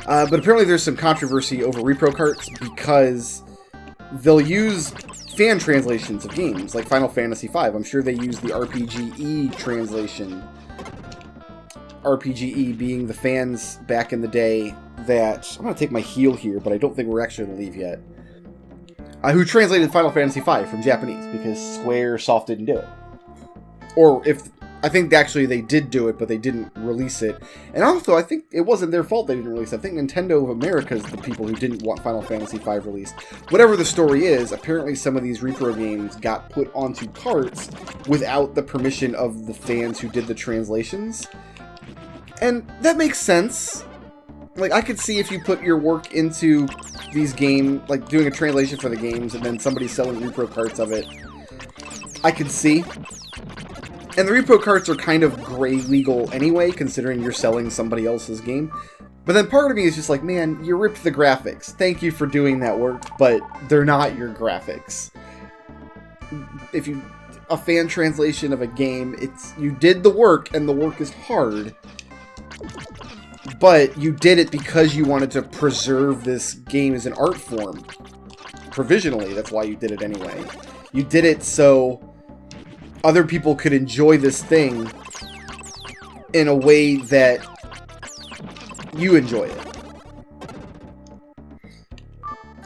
But apparently there's some controversy over repro carts because they'll use fan translations of games, like Final Fantasy V. I'm sure they use the RPGE translation. RPGE being the fans back in the day that... I'm going to take my heel here, but I don't think we're actually going to leave yet. Who translated Final Fantasy V from Japanese, because Squaresoft didn't do it. Or if... I think actually they did do it, but they didn't release it. And also, I think it wasn't their fault they didn't release it. I think Nintendo of America is the people who didn't want Final Fantasy V released. Whatever the story is, apparently some of these repro games got put onto carts without the permission of the fans who did the translations. And that makes sense. Like, I could see if you put your work into these games, like doing a translation for the games, and then somebody selling repro carts of it. I could see. And the repro carts are kind of gray legal anyway, considering you're selling somebody else's game. But then part of me is just like, man, you ripped the graphics. Thank you for doing that work, but they're not your graphics. If you... a fan translation of a game, it's... you did the work, and the work is hard. But you did it because you wanted to preserve this game as an art form. Provisionally, that's why you did it anyway. You did it so other people could enjoy this thing in a way that you enjoy it.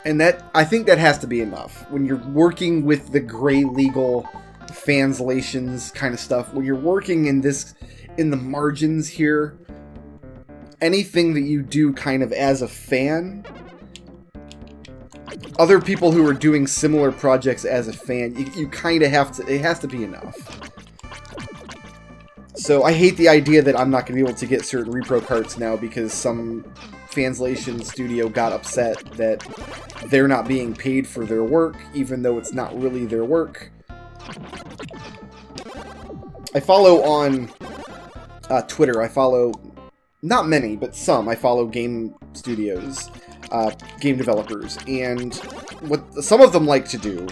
And that, I think that has to be enough. When you're working with the gray legal fanslations kind of stuff, when you're working in this, in the margins here, anything that you do kind of as a fan, other people who are doing similar projects as a fan, you kind of have to, it has to be enough. So I hate the idea that I'm not going to be able to get certain repro carts now because some fanslation studio got upset that they're not being paid for their work, even though it's not really their work. I follow on Twitter, I follow, not many, but some, I follow game studios. Game developers, and what some of them like to do,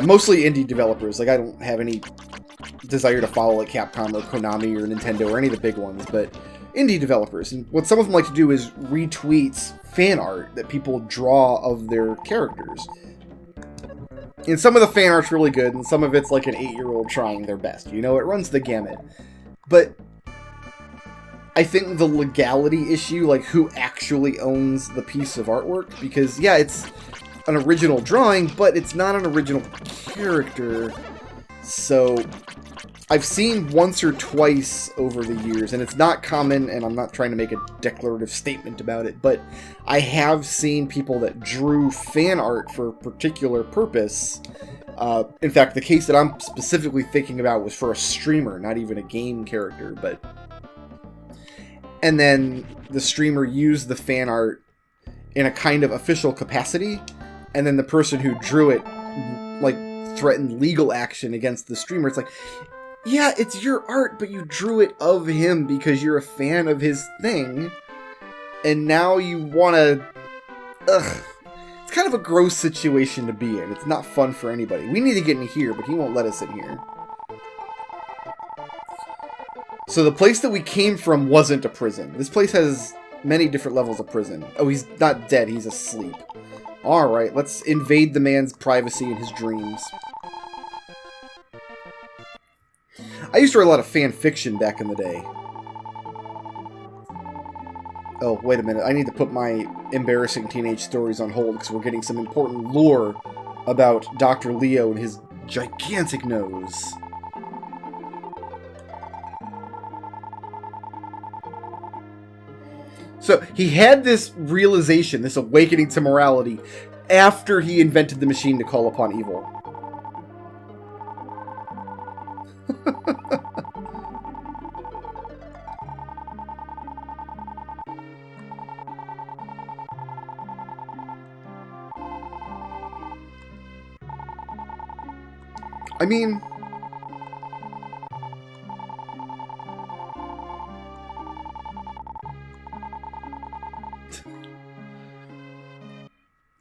mostly indie developers, like I don't have any desire to follow like Capcom or Konami or Nintendo or any of the big ones, but indie developers, and what some of them like to do is retweet fan art that people draw of their characters. And some of the fan art's really good, and some of it's like an 8-year-old trying their best, you know, it runs the gamut. But I think the legality issue, like who actually owns the piece of artwork, because yeah, it's an original drawing, but it's not an original character. So I've seen once or twice over the years, and it's not common, and I'm not trying to make a declarative statement about it, but I have seen people that drew fan art for a particular purpose. In fact, the case that I'm specifically thinking about was for a streamer, not even a game character, but... And then the streamer used the fan art in a kind of official capacity, and then the person who drew it, like, threatened legal action against the streamer. It's like, yeah, it's your art, but you drew it of him because you're a fan of his thing, and now you want to... Ugh. It's kind of a gross situation to be in. It's not fun for anybody. We need to get in here, but he won't let us in here. So the place that we came from wasn't a prison. This place has many different levels of prison. Oh, he's not dead. He's asleep. Alright, let's invade the man's privacy and his dreams. I used to write a lot of fan fiction back in the day. Oh, wait a minute. I need to put my embarrassing teenage stories on hold because we're getting some important lore about Dr. Leo and his gigantic nose. So, he had this realization, this awakening to morality, after he invented the machine to call upon evil. I mean...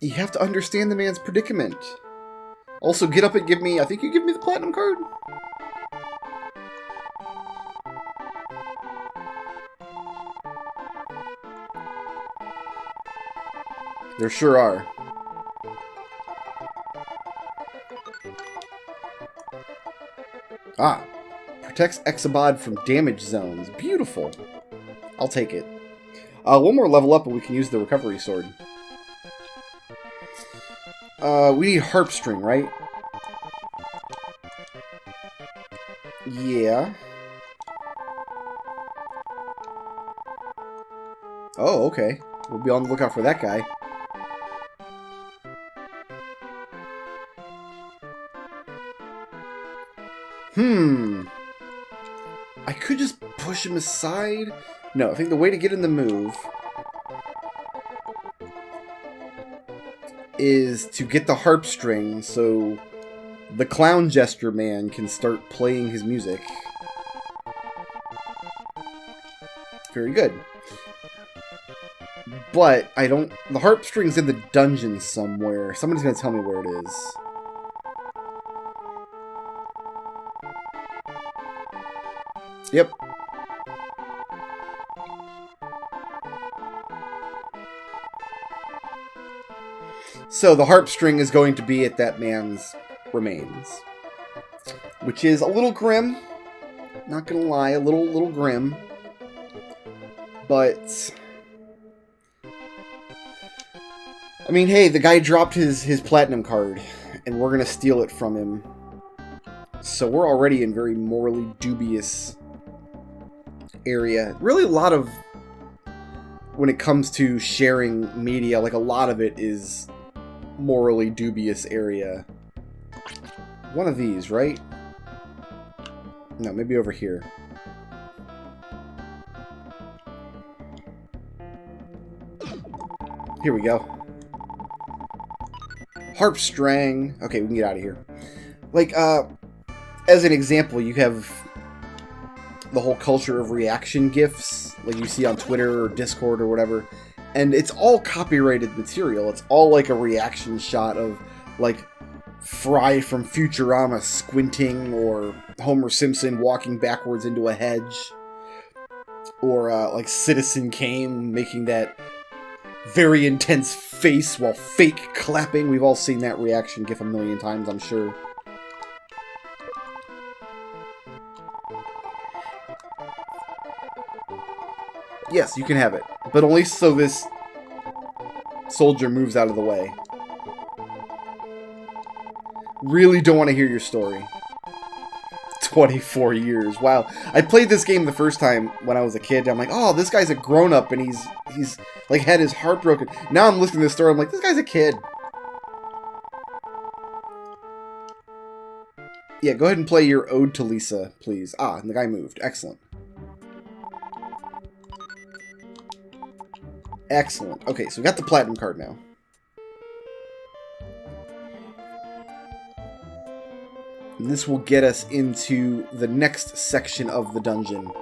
you have to understand the man's predicament. Also, get up and give me... I think you give me the platinum card? There sure are. Ah. Protects Exabod from damage zones. Beautiful. I'll take it. One more level up and we can use the recovery sword. We need harp string, right? Yeah. Oh, okay. We'll be on the lookout for that guy. I could just push him aside. No, I think the way to get in the move is to get the harp string so the clown gesture man can start playing his music. Very good. But I don't... The harp string's in the dungeon somewhere. Somebody's going to tell me where it is. Yep. So the harp string is going to be at that man's remains. Which is a little grim. Not gonna lie, a little grim. But... I mean, hey, the guy dropped his platinum card. And we're gonna steal it from him. So we're already in very morally dubious area. Really a lot of... When it comes to sharing media, like a lot of it is... morally dubious area. One of these, right? No, maybe over here. Here we go. Harp string. Okay, we can get out of here. Like, as an example, you have the whole culture of reaction GIFs, like you see on Twitter or Discord or whatever. And it's all copyrighted material. It's all like a reaction shot of, like, Fry from Futurama squinting, or Homer Simpson walking backwards into a hedge, or, like, Citizen Kane making that very intense face while fake clapping. We've all seen that reaction GIF a million times, I'm sure. Yes, you can have it. But only so this soldier moves out of the way. Really don't want to hear your story. 24 years. Wow. I played this game the first time when I was a kid. I'm like, oh, this guy's a grown-up and he's like had his heart broken. Now I'm listening to this story. I'm like, this guy's a kid. Yeah, go ahead and play your Ode to Lisa, please. Ah, and the guy moved. Excellent. Excellent. Okay, so we got the platinum card now. And this will get us into the next section of the dungeon.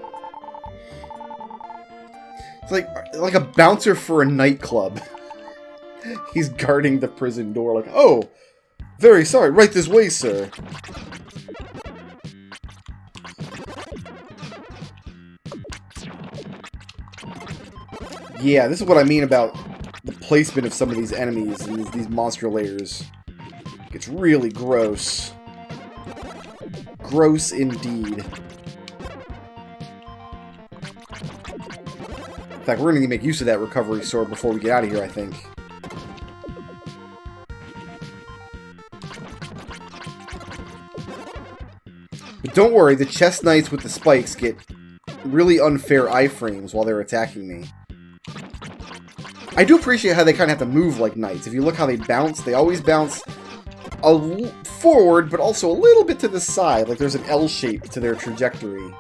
It's like a bouncer for a nightclub. He's guarding the prison door like, oh, very sorry, right this way, sir. Yeah, this is what I mean about the placement of some of these enemies and these monster layers. It's really gross. Gross indeed. In fact, we're going to make use of that recovery sword before we get out of here, I think. But don't worry, the chest knights with the spikes get really unfair iframes while they're attacking me. I do appreciate how they kind of have to move like knights. If you look how they bounce, they always bounce forward, but also a little bit to the side. Like there's an L shape to their trajectory.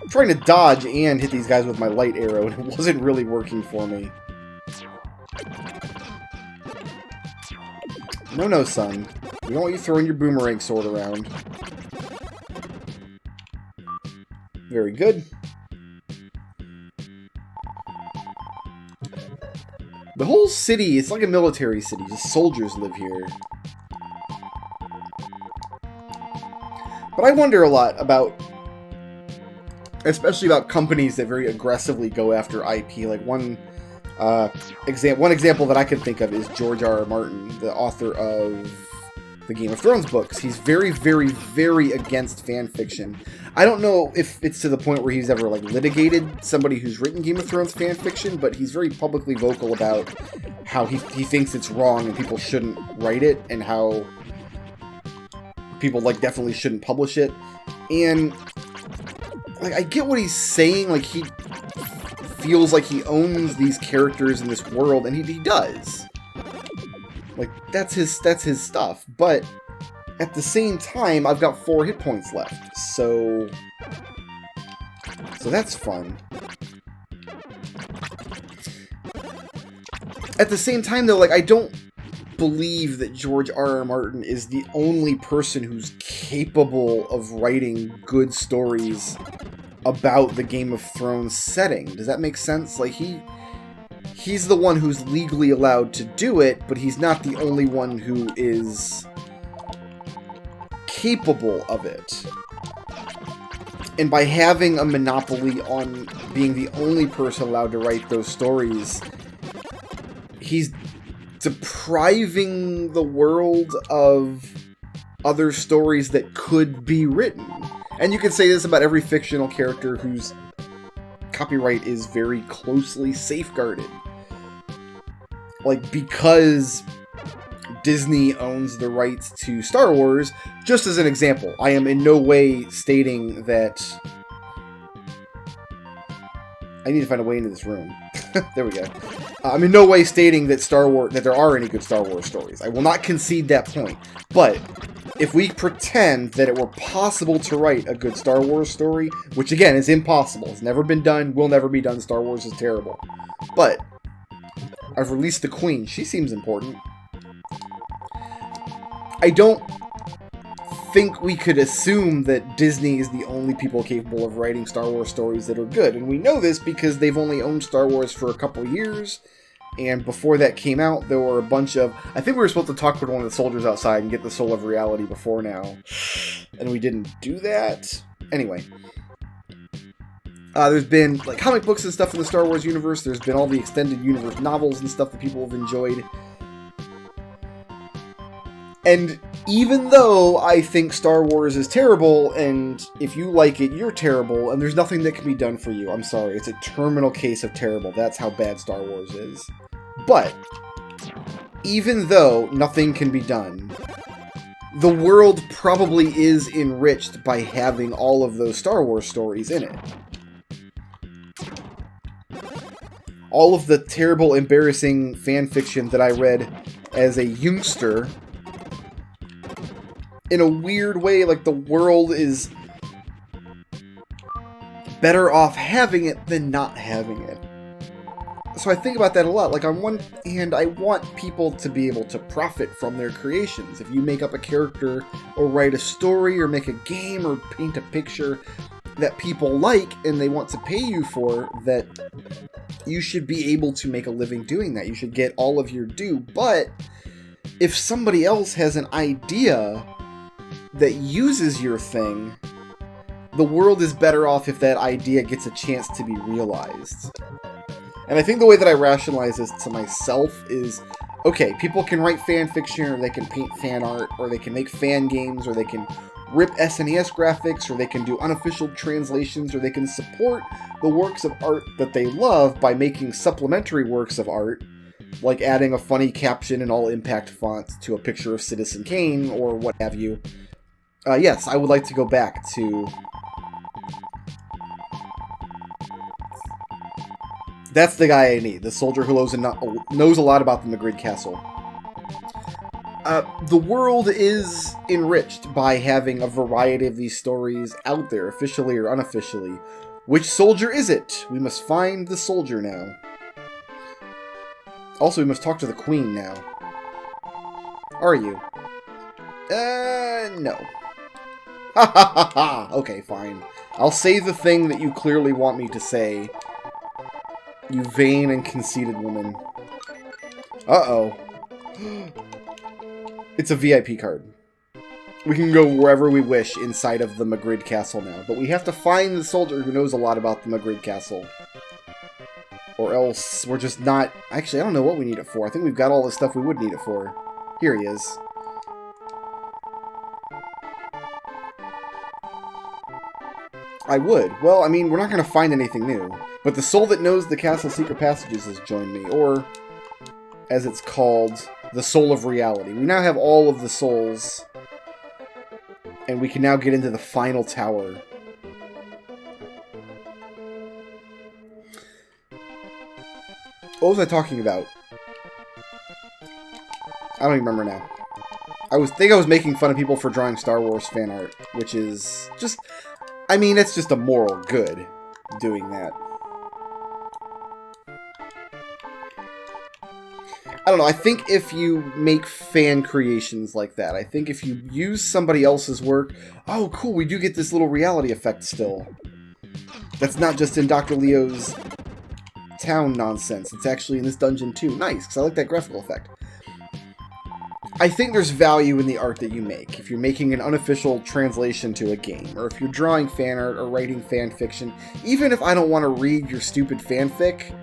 I'm trying to dodge and hit these guys with my light arrow, and it wasn't really working for me. No, son. We don't want you throwing your boomerang sword around. Very good. The whole city, it's like a military city. Just soldiers live here. But I wonder a lot about especially about companies that very aggressively go after IP. Like one example that I can think of is George R.R. Martin, the author of the Game of Thrones books. He's very, very, very against fan fiction. I don't know if it's to the point where he's ever like litigated somebody who's written Game of Thrones fan fiction, but he's very publicly vocal about how he thinks it's wrong and people shouldn't write it, and how people like definitely shouldn't publish it. And like, I get what he's saying. Like, he feels like he owns these characters in this world, and he does. Like, that's his stuff. But at the same time, I've got 4 hit points left, so that's fun. At the same time, though, like, I don't believe that George R.R. Martin is the only person who's capable of writing good stories about the Game of Thrones setting. Does that make sense? Like, he's the one who's legally allowed to do it, but he's not the only one who is capable of it. And by having a monopoly on being the only person allowed to write those stories, he's depriving the world of other stories that could be written. And you can say this about every fictional character whose copyright is very closely safeguarded. Like, because Disney owns the rights to Star Wars, just as an example, I am in no way stating that... I need to find a way into this room. There we go. I'm in no way stating that that there are any good Star Wars stories. I will not concede that point. But if we pretend that it were possible to write a good Star Wars story, which again is impossible, it's never been done, will never be done, Star Wars is terrible. But I've released the Queen. She seems important. I don't think we could assume that Disney is the only people capable of writing Star Wars stories that are good. And we know this because they've only owned Star Wars for a couple years. And before that came out, there were a bunch of... I think we were supposed to talk with one of the soldiers outside and get the Soul of Reality before now. And we didn't do that. Anyway. There's been like comic books and stuff in the Star Wars universe. There's been all the extended universe novels and stuff that people have enjoyed. And even though I think Star Wars is terrible, and if you like it, you're terrible, and there's nothing that can be done for you, I'm sorry, it's a terminal case of terrible. That's how bad Star Wars is. But, even though nothing can be done, the world probably is enriched by having all of those Star Wars stories in it. All of the terrible, embarrassing fan fiction that I read as a youngster, in a weird way, like, the world is better off having it than not having it. So I think about that a lot. Like, on one hand, I want people to be able to profit from their creations. If you make up a character, or write a story, or make a game, or paint a picture that people like, and they want to pay you for, that you should be able to make a living doing that. You should get all of your due. But if somebody else has an idea that uses your thing, the world is better off if that idea gets a chance to be realized. And I think the way that I rationalize this to myself is, okay, people can write fan fiction, or they can paint fan art, or they can make fan games, or they can rip SNES graphics, or they can do unofficial translations, or they can support the works of art that they love by making supplementary works of art, like adding a funny caption in all impact fonts to a picture of Citizen Kane, or what have you. Yes, I would like to go back to... That's the guy I need, the soldier who knows a lot about the Magridd Castle. The world is enriched by having a variety of these stories out there, officially or unofficially. Which soldier is it? We must find the soldier now. Also, we must talk to the Queen now. Are you? No. Ha ha ha ha! Okay, fine. I'll say the thing that you clearly want me to say. You vain and conceited woman. Uh-oh. It's a VIP card. We can go wherever we wish inside of the Magridd Castle now. But we have to find the soldier who knows a lot about the Magridd Castle. Or else we're just not... Actually, I don't know what we need it for. I think we've got all the stuff we would need it for. Here he is. I would. Well, I mean, we're not going to find anything new. But the soul that knows the castle's secret passages has joined me. Or, as it's called, the soul of reality. We now have all of the souls... And we can now get into the final tower. What was I talking about? I don't even remember now. I was making fun of people for drawing Star Wars fan art, which is just... I mean, it's just a moral good doing that. I don't know, I think if you make fan creations like that, I think if you use somebody else's work, oh cool, we do get this little reality effect still. That's not just in Dr. Leo's town nonsense, it's actually in this dungeon too. Nice, because I like that graphical effect. I think there's value in the art that you make. If you're making an unofficial translation to a game, or if you're drawing fan art or writing fan fiction, even if I don't want to read your stupid fanfic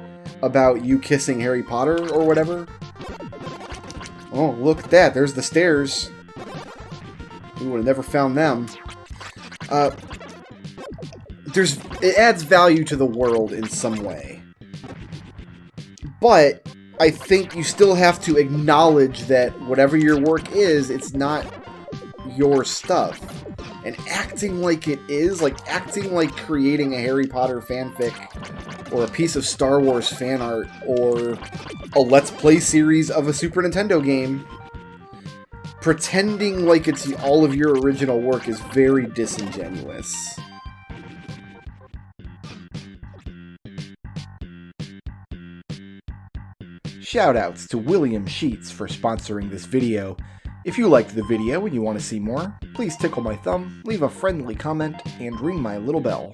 about you kissing Harry Potter or whatever. Oh, look at that. There's the stairs. We would have never found them. It adds value to the world in some way. But I think you still have to acknowledge that whatever your work is, it's not your stuff. And acting like it is, like acting like creating a Harry Potter fanfic, or a piece of Star Wars fan art, or a Let's Play series of a Super Nintendo game, pretending like it's all of your original work is very disingenuous. Shoutouts to William Sheets for sponsoring this video. If you liked the video and you want to see more, please tickle my thumb, leave a friendly comment, and ring my little bell.